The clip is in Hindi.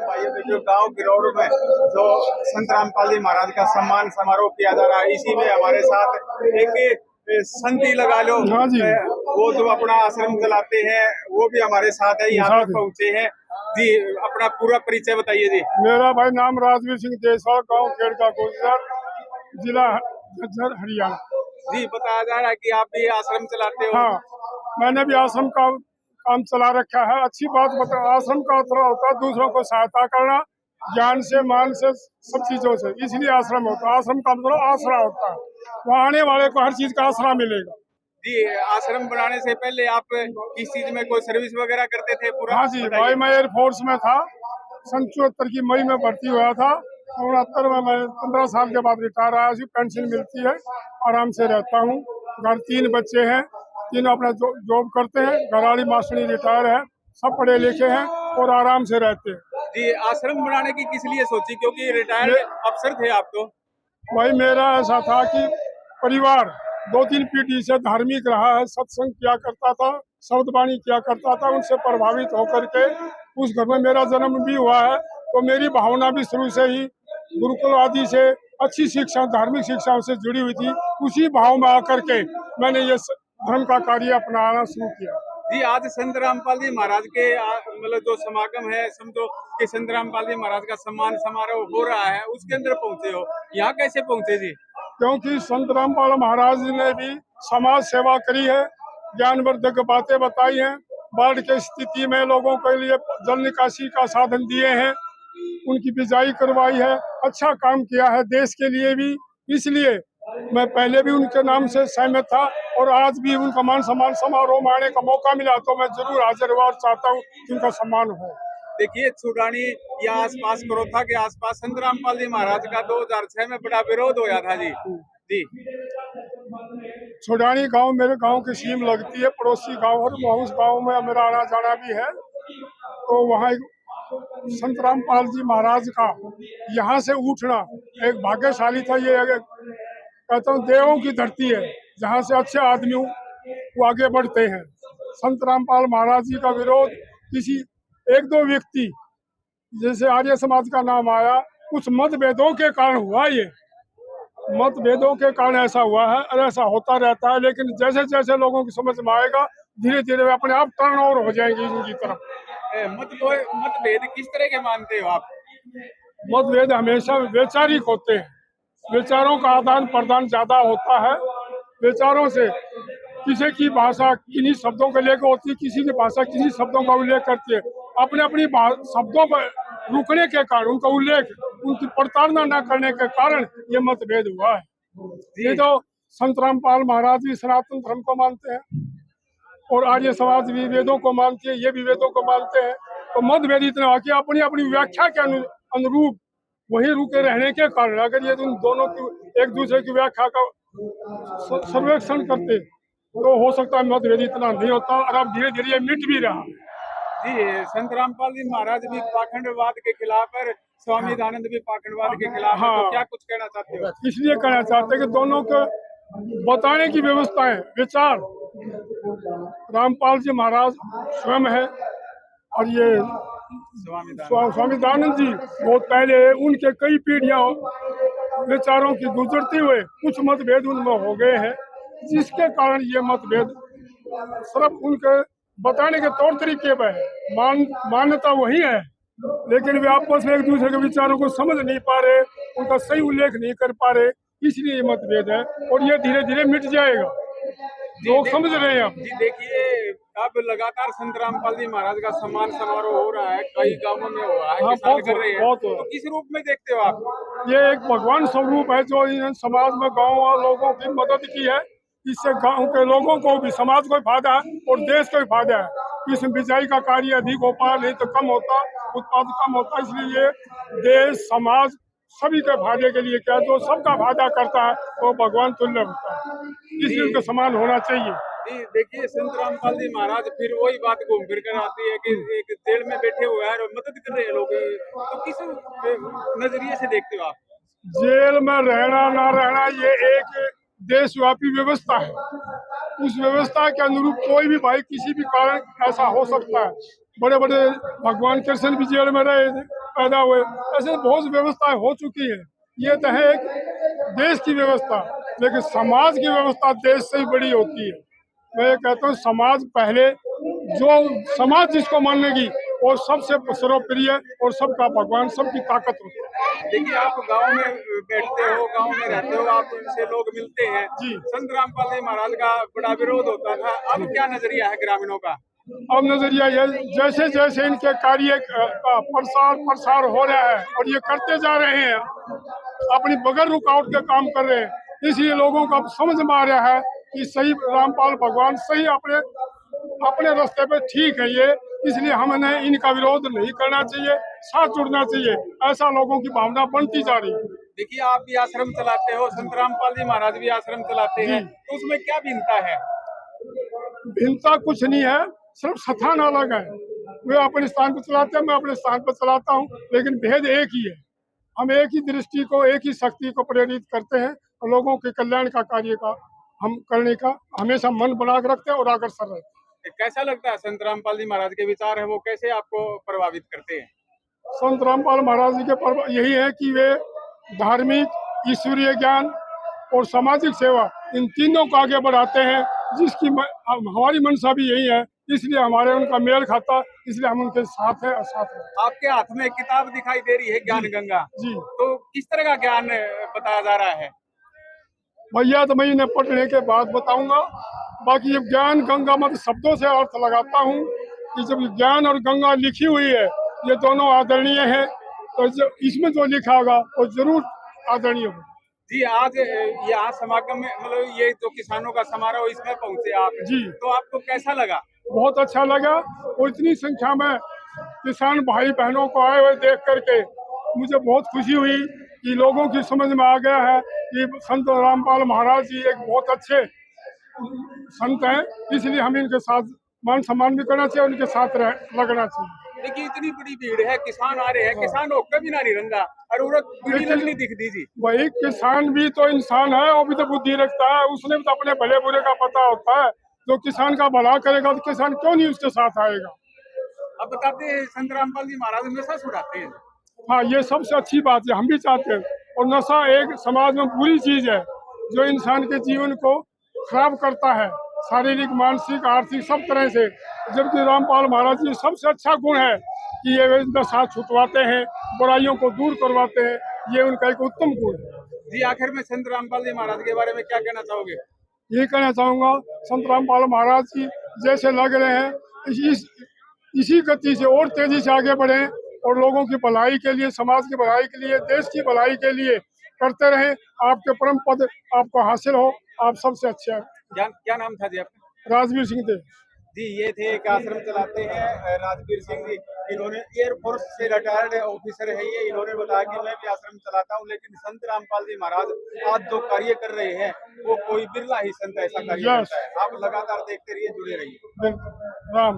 भाई जो गांव गिरौड़ में जो संत रामपाल जी महाराज का सम्मान समारोह किया जा रहा है, इसी में हमारे साथ एक संत ही लगा लो। हाँ जी, वो जो अपना आश्रम चलाते हैं वो भी हमारे साथ है, यहाँ पर पहुंचे हैं जी। अपना पूरा परिचय बताइए जी। मेरा भाई नाम राजवीर सिंह देसवाल, गाँव खेड़का गुजर, जिला झज्जर, हरियाणा। जी, बताया जा रहा है कि आप भी आश्रम चलाते हो। हाँ, मैंने भी आश्रम का काम चला रखा है। अच्छी बात बता, आश्रम का थोड़ा होता है दूसरों को सहायता करना, ज्ञान से, मान से, सब चीजों से, इसलिए आश्रम होता है। आश्रम का मतलब आसरा होता है, वहाँ आने वाले को हर चीज का आसरा मिलेगा। जी, आश्रम बनाने से पहले आप किस चीज में कोई सर्विस वगैरह करते थे पूरा? हाँ जी भाई, मैं एयरफोर्स में था। सन 74 की मई में भर्ती हुआ था। 69 में मैं 15 साल के बाद रिटायर आया। पेंशन मिलती है, आराम से रहता हूँ। घर 3 बच्चे हैं, तीनों अपना जॉब करते हैं। घरवाली मास्टरी रिटायर है, सब पढ़े लिखे हैं और आराम से रहते हैं। जी, आश्रम बनाने की किस लिए सोची? क्योंकि रिटायर्ड अफसर थे आप तो। भाई मेरा ऐसा था कि परिवार 2-3 पीढ़ी से धार्मिक रहा है, सत्संग किया करता था, शब्दवाणी किया करता था। उनसे प्रभावित होकर के उस घर में मेरा जन्म भी हुआ है, तो मेरी भावना भी शुरू से ही गुरुकुल आदि से अच्छी शिक्षा, धार्मिक शिक्षाओं से जुड़ी हुई थी। उसी भाव में आकर के मैंने ये धर्म का कार्य अपनाना शुरू किया। जी, आज संत रामपाल जी महाराज के मतलब जो समागम है, समझो कि संत रामपाल जी महाराज का सम्मान समारोह हो रहा है, उसके अंदर पहुंचे हो, यहाँ कैसे पहुंचे जी? क्योंकि संत रामपाल महाराज ने भी समाज सेवा करी है, ज्ञानवर्धक बातें बताई हैं, बाढ़ की स्थिति में लोगों के लिए जल निकासी का साधन दिए हैं, उनकी बिजाई करवाई है, अच्छा काम किया है देश के लिए भी। इसलिए मैं पहले भी उनके नाम से सहमत था और आज भी उनका मान सम्मान समारोह में आने का मौका मिला तो मैं जरूर हाजिर हुआ और चाहता हूँ कि उनका सम्मान हो। देखिए, छुड़ानी या आसपास करोथा के आसपास संत रामपाल जी महाराज का 2006 में बड़ा विरोध होया था जी। जी, छुड़ानी गांव मेरे गांव की सीम लगती है, पड़ोसी गांव, और उस गांव में मेरा आना जाना भी है। तो वहाँ संत रामपाल जी महाराज का यहाँ से उठना एक भाग्यशाली था। ये कहता हूँ देवों की धरती है, जहाँ से अच्छे आदमी वो आगे बढ़ते हैं। संत रामपाल महाराज जी का विरोध किसी 1-2 व्यक्ति जैसे आर्य समाज का नाम आया, कुछ मतभेदों के कारण हुआ। ये मतभेदों के कारण ऐसा हुआ है और ऐसा होता रहता है, लेकिन जैसे जैसे लोगों की समझ में आएगा धीरे धीरे वे अपने आप टर्न ओवर हो जाएंगे इनकी तरफ। मतभेद किस तरह के मानते हो आप? मतभेद हमेशा वैचारिक होते हैं, विचारों का आदान प्रदान ज्यादा होता है। विचारों से किसी की भाषा किन्हीं शब्दों को लेकर होती है, किसी की भाषा किसी शब्दों का उल्लेख करती है। अपने अपनी शब्दों पर रुकने के कारण, उनका उल्लेख, उनकी प्रताड़ना न करने के कारण ये मतभेद हुआ है। ये तो संत रामपाल महाराज भी सनातन धर्म को मानते हैं और आर्य समाज भी वेदों को मानती है, ये भी वेदों को मानते हैं। तो मतभेद इतना हो कि अपनी अपनी व्याख्या के अनुरूप वही रुके रहने के कारण अगर ये दोनों की एक दूसरे की व्याख्या का सर्वेक्षण करते तो हो सकता है मतभेद इतना नहीं होता, और अब धीरे धीरे ये मिट भी रहा। जी, संत रामपाल जी महाराज भी पाखंडवाद के खिलाफ है, स्वामी दानंद भी पाखंडवाद के खिलाफ है। तो क्या कुछ कहना चाहते हो? इसलिए कहना चाहते हैं कि दोनों को बताने की व्यवस्था है, विचार रामपाल जी महाराज स्वयं है और ये स्वामी दानंद जी बहुत पहले, उनके कई पीढ़ियां विचारों की गुजरते हुए कुछ मतभेद उनमें हो गए हैं, जिसके कारण ये मतभेद सिर्फ उनके बताने के तौर तरीके पर है। मान्यता वही है, लेकिन वे आपस में एक दूसरे के विचारों को समझ नहीं पा रहे, उनका सही उल्लेख नहीं कर पा रहे, इसलिए ये मतभेद है और ये धीरे धीरे मिट जाएगा। लोग समझ रहे हैं आप। जी, देखिए अब लगातार संत रामपाल जी महाराज का सम्मान समारोह हो रहा है, कई गांवों में हो रहा है, किसान कर रहे हैं। तो किस रूप में देखते हो आप? ये एक भगवान स्वरूप है जो इन समाज में गाँव और लोगों की मदद की है। इससे गांव के लोगों को भी, समाज को फायदा है और देश को भी फायदा है। इसमें बिजाई का कार्य अधिक हो पा, नहीं तो कम होता, उत्पादन कम होता। इसलिए देश समाज सभी के फायदे के लिए क्या, जो सबका फायदा करता है वो भगवान तुल्य होता है, इसलिए उनका समान होना चाहिए। जी, देखिए संत रामपाल जी महाराज फिर वही बात घूम फिर कर आती है कि एक जेल में बैठे हुए हैं और मदद कर रहे हैं लोग। तो किस नजरिए से देखते हो आप? जेल में रहना ना रहना ये एक देशव्यापी व्यवस्था है। उस व्यवस्था के अनुरूप कोई भी भाई किसी भी कारण ऐसा हो सकता है। बड़े बड़े भगवान कृष्ण भी जेल में रहे थे, पैदा हुए। ऐसे बहुत व्यवस्थाएं हो चुकी है। ये तो है एक देश की व्यवस्था, लेकिन समाज की व्यवस्था देश से ही बड़ी होती है। मैं ये कहता हूँ समाज पहले, जो समाज जिसको मानेगी वो सबसे सर्वप्रिय और सबका भगवान, सबकी ताकत होती है। देखिए, आप गांव में बैठते हो, गांव में रहते हो, आप उनसे लोग मिलते हैं। जी। संत रामपाल जी महाराज का बड़ा विरोध होता था, अब क्या नजरिया है ग्रामीणों का? अब नजरिया ये, जैसे जैसे इनके कार्य का प्रसार हो रहा है और ये करते जा रहे हैं, अपनी बगैर रुकावट के काम कर रहे हैं, इसलिए लोगों को अब समझ में आ रहा है कि सही रामपाल भगवान सही अपने अपने रास्ते पे ठीक है ये, इसलिए हमें इनका विरोध नहीं करना चाहिए, साथ जुड़ना चाहिए। ऐसा लोगों की भावना बनती जा रही है। देखिए, आप भी आश्रम चलाते हो, संत रामपाल जी महाराज भी आश्रम चलाते हैं, तो उसमें क्या भिन्नता है? भिन्नता कुछ नहीं है, सिर्फ स्थान अलग है। वे अपने स्थान पर चलाते हैं, मैं अपने स्थान पर चलाता हूँ, लेकिन भेद एक ही है। हम एक ही दृष्टि को, एक ही शक्ति को प्रेरित करते हैं और लोगों के कल्याण का कार्य का हम करने का हमेशा मन बना के रखते हैं और अग्रसर रहते हैं। कैसा लगता है संत रामपाल जी महाराज के विचार है वो कैसे आपको प्रभावित करते हैं? संत रामपाल महाराज जी के पर्व यही है कि वे धार्मिक, ईश्वरीय ज्ञान और सामाजिक सेवा, इन तीनों को आगे बढ़ाते हैं, जिसकी हमारी मंशा भी यही है। इसलिए हमारे उनका मेल खाता, इसलिए हम उनके साथ है और साथ हैं। आपके हाथ में एक किताब दिखाई दे रही है, ज्ञान गंगा जी। तो किस तरह का ज्ञान बताया जा रहा है? भैया तो मैं इन्हें पढ़ने के बाद बताऊंगा। बाकी ये ज्ञान गंगा मत शब्दों से अर्थ लगाता हूँ कि जब ज्ञान और गंगा लिखी हुई है, ये दोनों आदरणीय है, तो इसमें जो लिखा होगा वो जरूर आदरणीय होगा। जी, आज यहाँ समागम में मतलब ये जो किसानों का समारोह इसमें पहुंचे आप जी, तो आपको कैसा लगा? बहुत अच्छा लगा और इतनी संख्या में किसान भाई बहनों को आए हुए देख करके मुझे बहुत खुशी हुई कि लोगों की समझ में आ गया है कि संत रामपाल महाराज जी एक बहुत अच्छे संत हैं, इसलिए हमें इनके साथ मान सम्मान भी करना चाहिए, उनके साथ लगना चाहिए। देखिए, इतनी बड़ी भीड़ है, किसान आ रहे हैं, किसान होकर भी ना नहीं रंगा और उन्हें बीड़ी लगनी दिख दीजिए। वही किसान भी तो इंसान है, वो भी तो बुद्धि रखता है, उसने भी तो अपने भले बुरे का पता होता है। जो किसान का भला करेगा तो किसान क्यों नहीं उसके साथ आएगा। अब बताते हैं संत रामपाल जी महाराज नशा छुड़ाते हैं। हाँ, ये सबसे अच्छी बात है, हम भी चाहते हैं। और नशा एक समाज में बुरी चीज है जो इंसान के जीवन को खराब करता है, शारीरिक, मानसिक, आर्थिक सब तरह से। जबकि रामपाल महाराज जी सबसे अच्छा गुण है कि ये नशा छुटवाते हैं, बुराइयों को दूर करवाते हैं, ये उनका एक उत्तम गुण है। जी, आखिर में संत रामपाल जी महाराज के बारे में क्या कहना चाहोगे? यही कहना चाहूँगा, संत रामपाल महाराज जी जैसे लग रहे हैं इसी गति से और तेजी से आगे बढ़े और लोगों की भलाई के लिए, समाज की भलाई के लिए, देश की भलाई के लिए करते रहे। आपके परम पद आपको हासिल हो, आप सबसे अच्छे हैं। क्या नाम था जी आपका? राजवीर सिंह थे जी, ये थे एक आश्रम चलाते हैं राजवीर सिंह जी। इन्होंने एयरफोर्स से रिटायर्ड ऑफिसर है ये। इन्होंने बताया कि मैं भी आश्रम चलाता हूँ, लेकिन संत रामपाल जी महाराज आज जो कार्य कर रहे हैं वो कोई बिरला ही संत ऐसा कार्य करता है। आप लगातार देखते रहिए, जुड़े रहिए। राम।